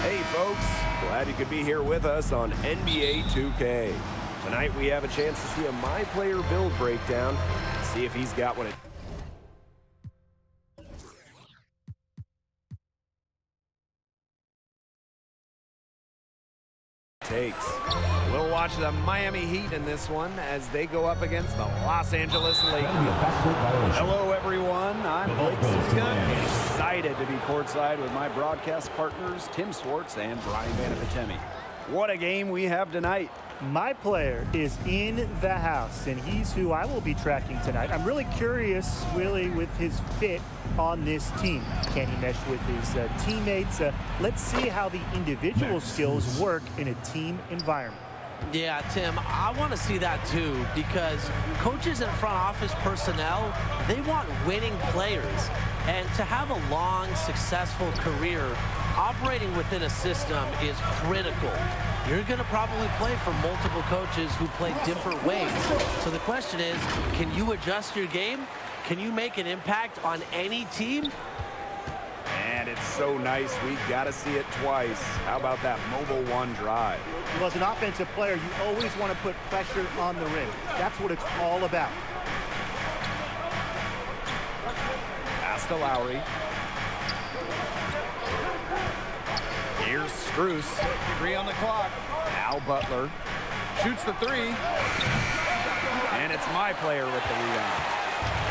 Hey folks, glad you could be here with us on NBA 2K. Tonight we have a chance to see a My Player build breakdown, see if he's got what it takes. We'll watch the Miami Heat in this one as they go up against the Los Angeles Lakers. Hello everyone, I'm Blake Siska, excited to be courtside with my broadcast partners Tim Swartz and Brian Vanapatemi. What a game we have tonight. My player is in the house, and he's who I will be tracking tonight. I'm really curious, really, with his fit on this team. Can he mesh with his teammates? Let's see how the individual skills work in a team environment. Yeah, Tim, I want to see that too, because coaches and front office personnel, they want winning players. And to have a long, successful career, operating within a system is critical. You're going to probably play for multiple coaches who play different ways. So the question is, can you adjust your game? Can you make an impact on any team? And it's so nice, we got to see it twice. How about that mobile one drive? Well, as an offensive player, you always want to put pressure on the rim. That's what it's all about. Pass to Lowry. Here's Strus. 3 on the clock. Al Butler shoots the 3. And it's my player with the rebound.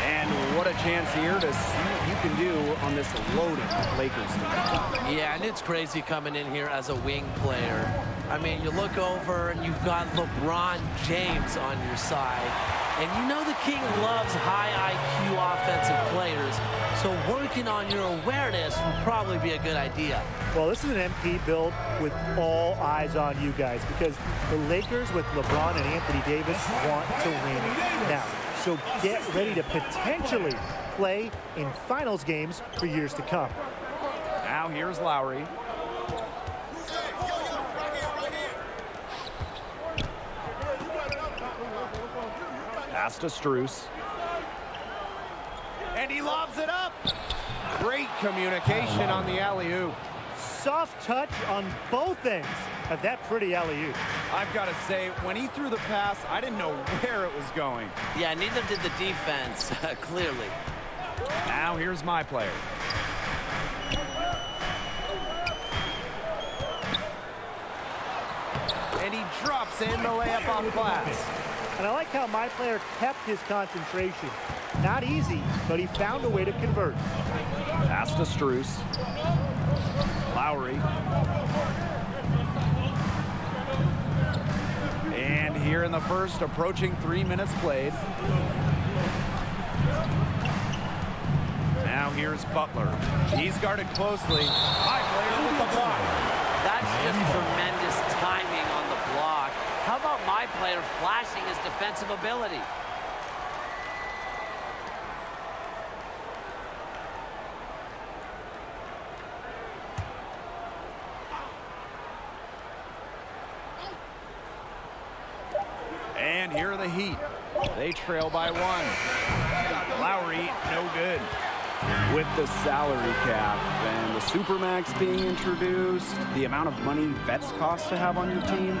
And what a chance here to see what you can do on this loaded Lakers team. Yeah, and it's crazy coming in here as a wing player. I mean, you look over and you've got LeBron James on your side. And you know the King loves high IQ offensive players. So working on your awareness would probably be a good idea. Well, this is an MP build with all eyes on you guys, because the Lakers with LeBron and Anthony Davis want to win now. So get ready to potentially play in finals games for years to come. Now here's Lowry. Pass to Strus. And he lobs it up. Great communication on the alley-oop. Soft touch on both ends of that pretty alley-oop. I've got to say, when he threw the pass, I didn't know where it was going. Yeah, neither did the defense, clearly. Now here's my player. And he drops in the layup off glass. And I like how my player kept his concentration. Not easy, but he found a way to convert. Pass to Strus. Lowry. And here in the first, approaching 3 minutes played. Now here's Butler. He's guarded closely. High player with the block. That's just tremendous timing on the block. How about my player flashing his defensive ability? And here are the Heat. They trail by 1. Lowry, no good. With the salary cap and the Supermax being introduced, the amount of money vets cost to have on your team,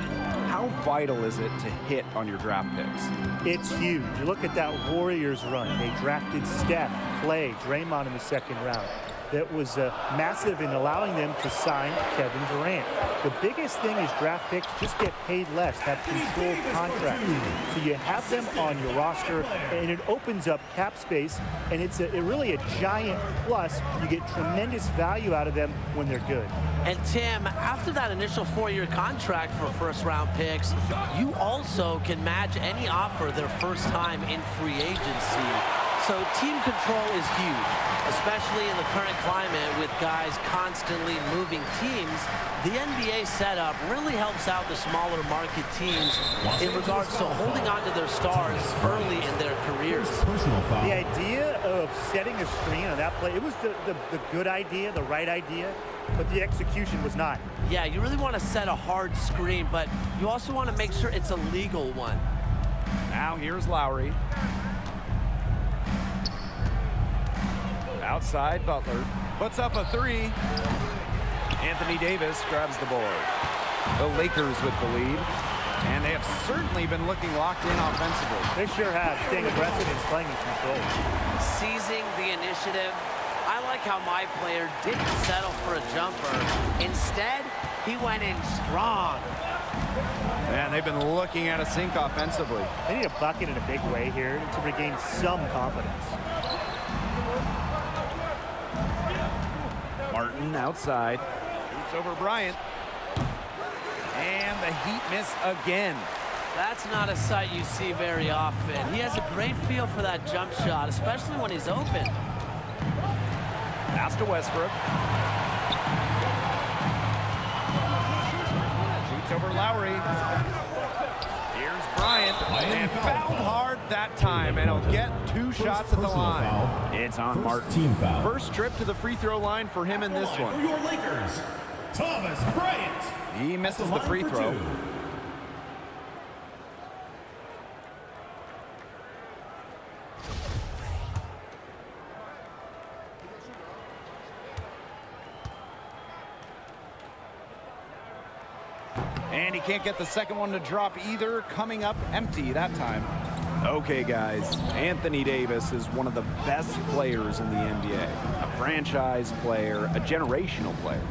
how vital is it to hit on your draft picks? It's huge. You look at that Warriors run. They drafted Steph, Clay, Draymond in the second round. That was massive in allowing them to sign Kevin Durant. The biggest thing is draft picks just get paid less, have controlled contracts. So you have them on your roster, and it opens up cap space, and it's really a giant plus. You get tremendous value out of them when they're good. And Tim, after that initial 4-year contract for first-round picks, you also can match any offer their first time in free agency. So team control is huge, especially in the current climate with guys constantly moving teams. The NBA setup really helps out the smaller market teams in regards to holding on to their stars early in their careers. The idea of setting a screen on that play, it was the good idea, the right idea, but the execution was not. Yeah, you really want to set a hard screen, but you also want to make sure it's a legal one. Now here's Lowry. Outside, Butler puts up a 3. Anthony Davis grabs the board. The Lakers with the lead, and they have certainly been looking locked in offensively. They sure have, staying aggressive and playing in control. Seizing the initiative. I like how my player didn't settle for a jumper. Instead, he went in strong. And they've been looking at a sink offensively. They need a bucket in a big way here to regain some confidence. Martin outside. Shoots over Bryant. And the Heat miss again. That's not a sight you see very often. He has a great feel for that jump shot, especially when he's open. Pass to Westbrook. Shoots over Lowry. Here's Bryant. And fouled hard that time, and he'll get 2 shots at the line. It's on Martin. First trip to the free throw line for him in this one. For your Lakers, Thomas Bryant. He misses the free throw. And he can't get the second one to drop either, coming up empty that time. Okay, guys, Anthony Davis is one of the best players in the NBA. A franchise player, a generational player.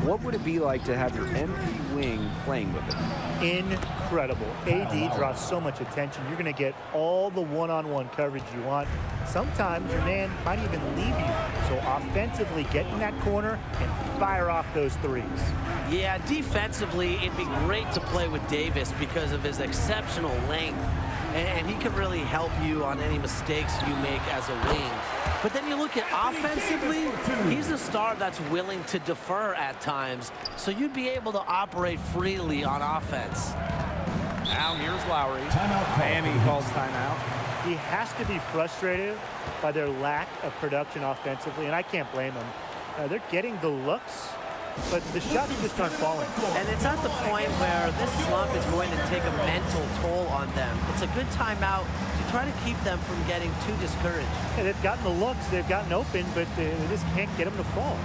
What would it be like to have your MP wing playing with him? Incredible. AD draws so much attention. You're going to get all the one-on-one coverage you want. Sometimes your man might even leave you. So offensively, get in that corner and fire off those threes. Yeah, defensively, it'd be great to play with Davis because of his exceptional length. And he can really help you on any mistakes you make as a wing. But then you look at offensively, he's a star that's willing to defer at times. So you'd be able to operate freely on offense. Now here's Lowry. Miami calls timeout. He has to be frustrated by their lack of production offensively, and I can't blame him. They're getting the looks, but the shots just aren't falling. And it's at the point where this slump is going to take a mental toll on them. It's a good timeout to try to keep them from getting too discouraged. Yeah, they've gotten the looks, they've gotten open, but they just can't get them to fall.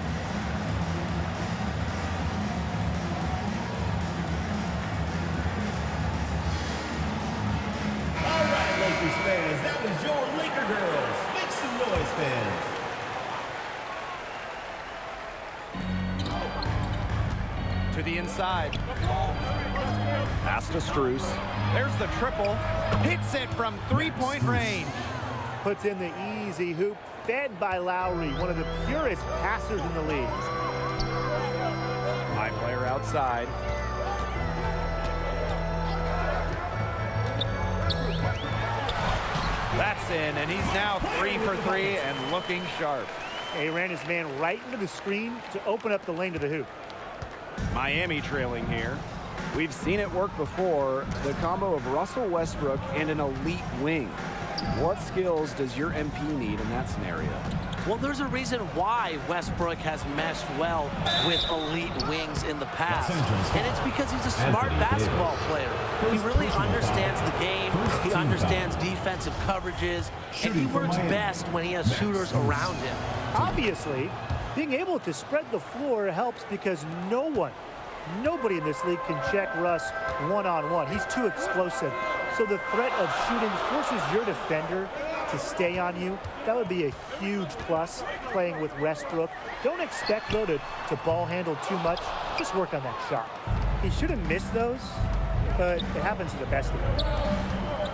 All right, Lakers fans, that was your Laker girls. Make some noise, fans. To the inside. Pass to Strus. There's the triple. Hits it from three-point range. Puts in the easy hoop, fed by Lowry, one of the purest passers in the league. High player outside. That's in, and he's now 3 for 3 and looking sharp. He ran his man right into the screen to open up the lane to the hoop. Miami trailing here. We've seen it work before, the combo of Russell Westbrook and an elite wing. What skills does your MP need in that scenario? Well, there's a reason why Westbrook has meshed well with elite wings in the past. And it's because he's a smart basketball player. He really understands the game. He understands defensive coverages. And he works best when he has shooters around him. Obviously, being able to spread the floor helps because nobody in this league can check Russ one-on-one. He's too explosive. So the threat of shooting forces your defender to stay on you. That would be a huge plus playing with Westbrook. Don't expect, though, to ball handle too much. Just work on that shot. He shouldn't miss those, but it happens to the best of them.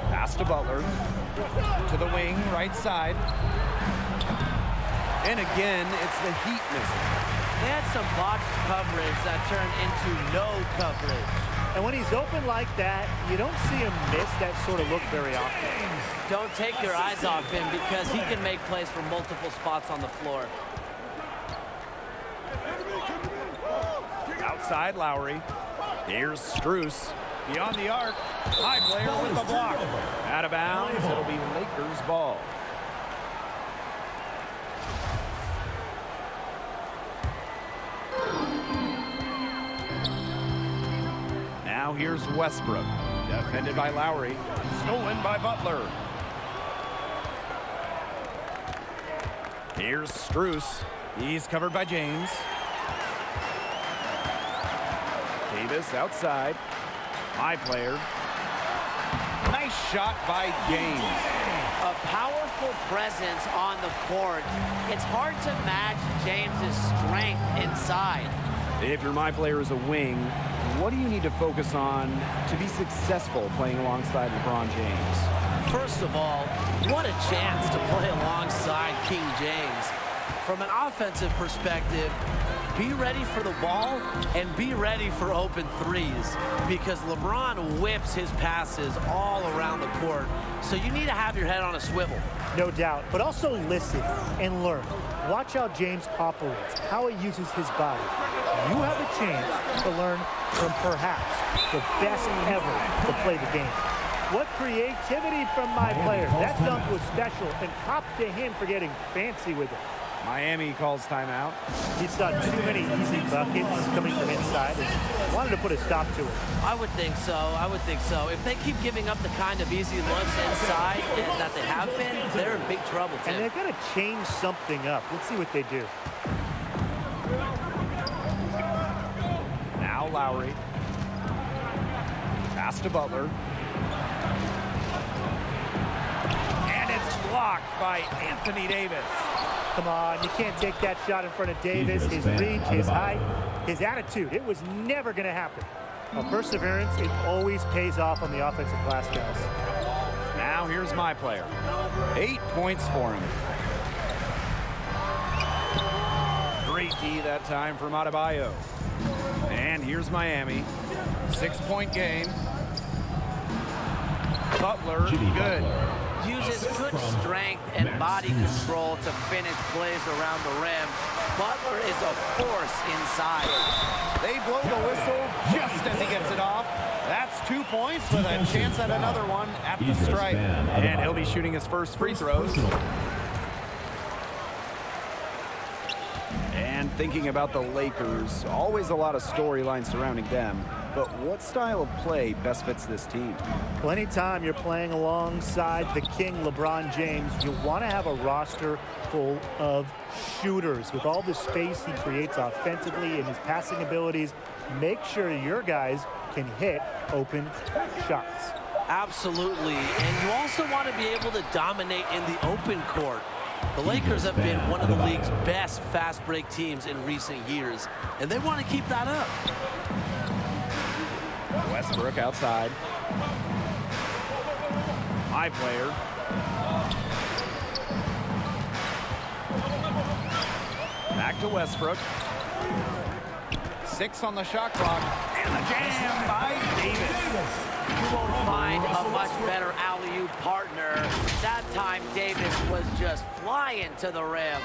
Pass to Butler. To the wing, right side. And again, it's the Heat missing. They had some botched coverage that turned into no coverage. And when he's open like that, you don't see him miss that sort of look very often. Don't take your eyes off him because he can make plays from multiple spots on the floor. Outside Lowry. Here's Strus. Beyond the arc. High player with the block. Out of bounds. It'll be Lakers ball. Now here's Westbrook. Defended by Lowry. Stolen by Butler. Here's Strus. He's covered by James. Davis outside. High player. Nice shot by James. A powerful presence on the court. It's hard to match James's strength inside. If your my player is a wing, what do you need to focus on to be successful playing alongside LeBron James? First of all, what a chance to play alongside King James. From an offensive perspective, be ready for the ball and be ready for open threes because LeBron whips his passes all around the court. So you need to have your head on a swivel. No doubt, but also listen and learn. Watch how James operates, how he uses his body. You have a chance to learn from perhaps the best ever to play the game. What creativity from my player. That dunk was special, and props to him for getting fancy with it. Miami calls timeout. He saw too many easy buckets coming from inside and wanted to put a stop to it. I would think so. I would think so. If they keep giving up the kind of easy looks inside that they have been, they're in big trouble, Tim. And they've got to change something up. Let's see what they do. Now Lowry. Pass to Butler. And it's blocked by Anthony Davis. Come on, you can't take that shot in front of Davis. His reach, his height, his attitude. It was never going to happen. Well, perseverance, it always pays off on the offensive glass, guys. Now here's my player. 8 points for him. Great D that time from Adebayo. And here's Miami. 6-point game. Butler, good. Uses good strength and body control to finish plays around the rim. Butler is a force inside. They blow the whistle just as he gets it off. That's 2 points with a chance at another one at the stripe. And he'll be shooting his first free throws. And thinking about the Lakers, always a lot of storylines surrounding them. But what style of play best fits this team? Well, anytime you're playing alongside the king, LeBron James, you want to have a roster full of shooters. With all the space he creates offensively and his passing abilities, make sure your guys can hit open shots. Absolutely. And you also want to be able to dominate in the open court. The Lakers have been one of the league's best fast break teams in recent years, and they want to keep that up. Westbrook outside. My player. Back to Westbrook. 6 on the shot clock. And the jam by Davis. You won't find a much better alley-oop partner. That time, Davis was just flying to the rim.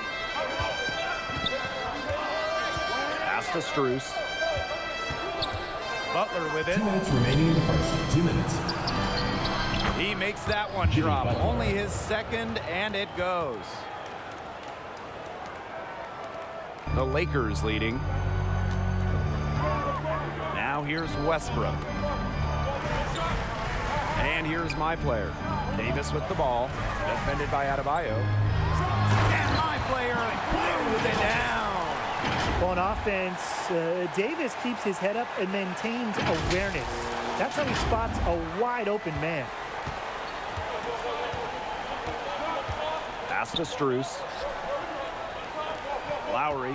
Pass to Strus. Butler with it. 2 minutes remaining in the first. 2 minutes. He makes that one drop. Only his second, and it goes. The Lakers leading. Now here's Westbrook. And here's my player. Davis with the ball. Defended by Adebayo. And my player throws it down. On offense, Davis keeps his head up and maintains awareness. That's how he spots a wide open man. Pass to Strus. Lowry.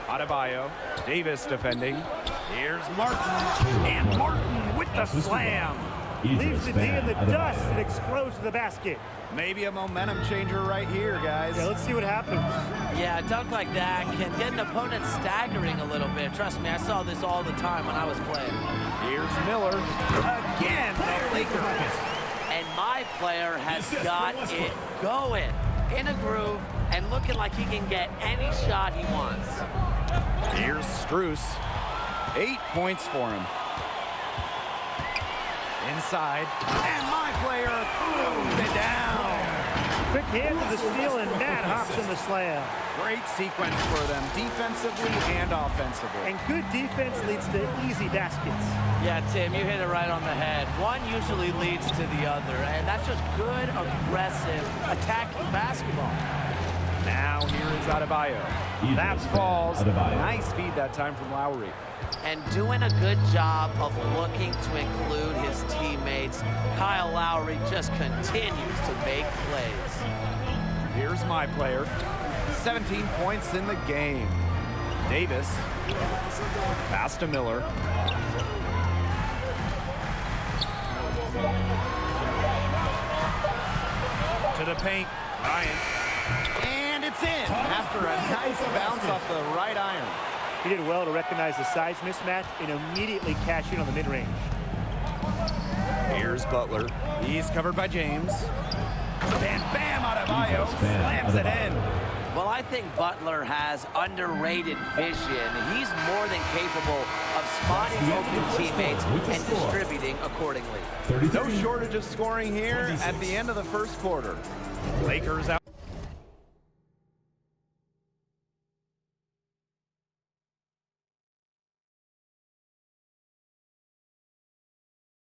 Adebayo. Davis defending. Here's Martin. And Martin with the slam. Leaves the D in the dust and explodes to the basket. Maybe a momentum changer right here, guys. Yeah, let's see what happens. Yeah, a dunk like that can get an opponent staggering a little bit. Trust me, I saw this all the time when I was playing. Here's Miller. Again, the Lakers. And my player has got it going in a groove and looking like he can get any shot he wants. Here's Strus. 8 points for him. Inside. And my player throws it down. Quick hand to the steal, and Matt hops in the slam. Great sequence for them, defensively and offensively. And good defense leads to easy baskets. Yeah, Tim, you hit it right on the head. One usually leads to the other, and that's just good, aggressive, attacking basketball. Now here is Adebayo. That falls. Nice feed that time from Lowry. And doing a good job of looking to include his teammates. Kyle Lowry just continues to make plays. Here's my player. 17 points in the game. Davis. Pass to Miller. To the paint. Ryan. And it's in after a nice bounce off the right iron. He did well to recognize the size mismatch and immediately cash in on the mid-range. Here's Butler. He's covered by James. And bam, Adebayo slams it in. Well, I think Butler has underrated vision. He's more than capable of spotting open teammates and distributing accordingly. No shortage of scoring here at the end of the first quarter. Lakers out.